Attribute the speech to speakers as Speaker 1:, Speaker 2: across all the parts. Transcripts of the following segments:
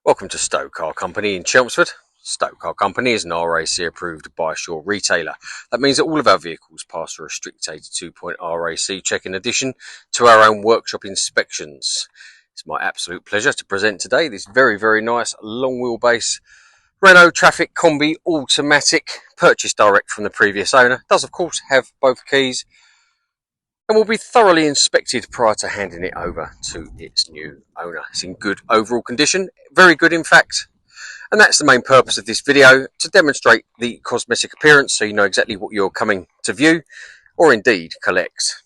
Speaker 1: Welcome to Stow Car Company in Chelmsford. Stow Car Company is an RAC approved bi-shore retailer. That means that all of our vehicles pass a restricted 2.0 RAC check in addition to our own workshop inspections. It's my absolute pleasure to present today this very nice long wheelbase Renault Trafic COMBI automatic, purchased direct from the previous owner. Does of course have both keys and will be thoroughly inspected prior to handing it over to its new owner. It's in good overall condition, very good in fact, and that's the main purpose of this video, to demonstrate the cosmetic appearance so you know exactly what you're coming to view or indeed collect.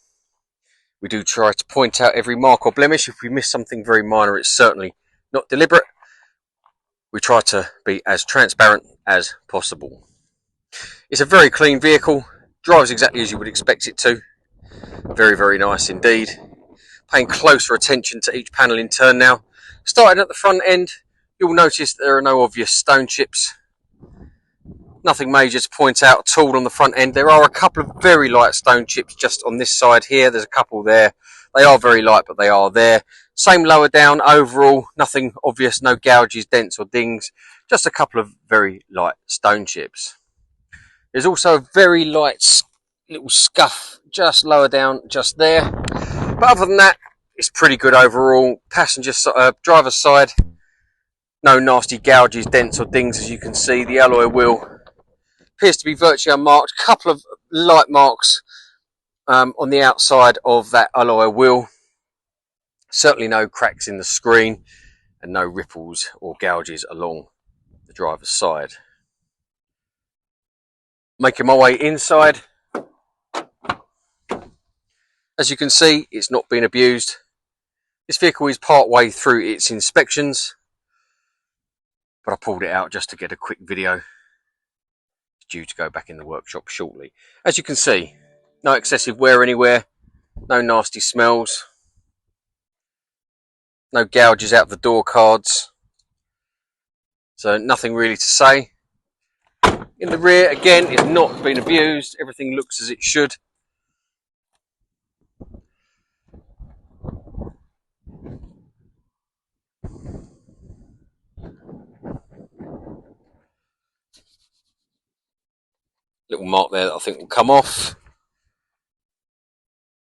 Speaker 1: We do try to point out every mark or blemish. If we miss something very minor, it's certainly not deliberate. We try to be as transparent as possible. It's a very clean vehicle, drives exactly as you would expect it to. Very nice indeed. Paying closer attention to each panel in turn now. Starting at the front end, you'll notice there are no obvious stone chips. Nothing major to point out at all on the front end. There are a couple of very light stone chips just on this side here. There's a couple there. They are very light, but they are there. Same lower down. Overall, nothing obvious, no gouges, dents or dings. Just a couple of very light stone chips. There's also a very light little scuff just lower down, just there. But other than that, it's pretty good overall. Driver's side, no nasty gouges, dents or dings as you can see. The alloy wheel appears to be virtually unmarked. Couple of light marks on the outside of that alloy wheel. Certainly no cracks in the screen and no ripples or gouges along the driver's side. Making my way inside. As you can see, it's not been abused. This vehicle is part way through its inspections, but I pulled it out just to get a quick video. It's due to go back in the workshop shortly. As you can see, no excessive wear anywhere, no nasty smells, no gouges out the door cards, so nothing really to say. In the rear, again, it's not been abused. Everything looks as it should. Little mark there that I think will come off.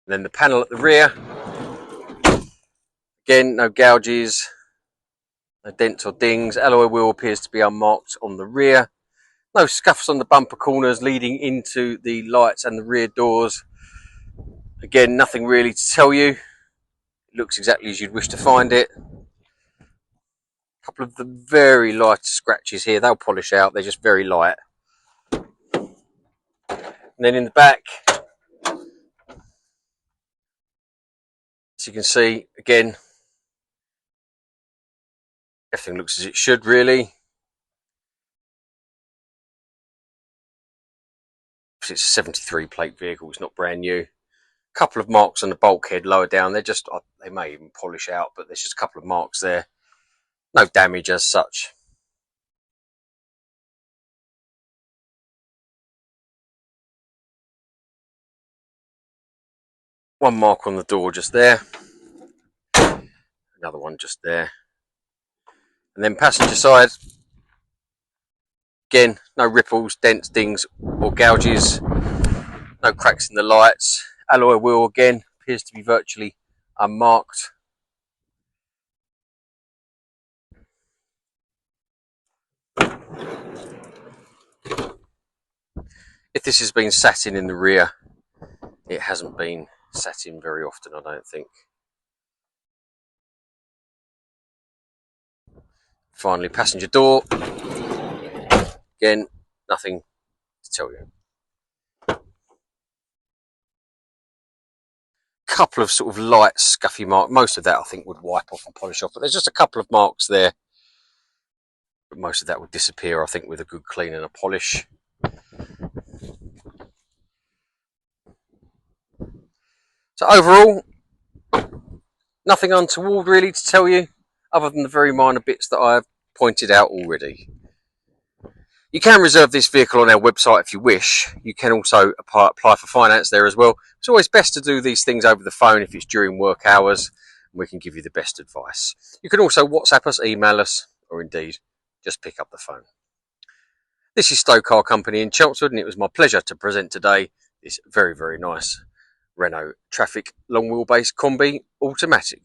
Speaker 1: And then the panel at the rear. Again, no gouges, no dents or dings. Alloy wheel appears to be unmarked on the rear. No scuffs on the bumper corners leading into the lights and the rear doors. Again, nothing really to tell you. It looks exactly as you'd wish to find it. A couple of the very light scratches here. They'll polish out. They're just very light. And then in the back, as you can see, again, everything looks as it should really. It's a 73 plate vehicle, it's not brand new. A couple of marks on the bulkhead lower down. They may even polish out, but there's just a couple of marks there. No damage as such. One mark on the door just there. Another one just there. And then passenger side. Again, no ripples, dents, dings or gouges. No cracks in the lights. Alloy wheel again appears to be virtually unmarked. If this has been sat in the rear, it hasn't been sat in very often, I don't think. Finally, passenger door. Again, nothing to tell you. Couple of sort of light scuffy marks. Most of that I think would wipe off and polish off, but there's just a couple of marks there. But most of that would disappear, I think, with a good clean and a polish. So overall, nothing untoward really to tell you, other than the very minor bits that I've pointed out already. You can reserve this vehicle on our website if you wish. You can also apply for finance there as well. It's always best to do these things over the phone if it's during work hours, and we can give you the best advice. You can also WhatsApp us, email us, or indeed just pick up the phone. This is Stow Car Company in Chelmsford, and it was my pleasure to present today this very, very nice Renault Trafic long wheelbase combi automatic.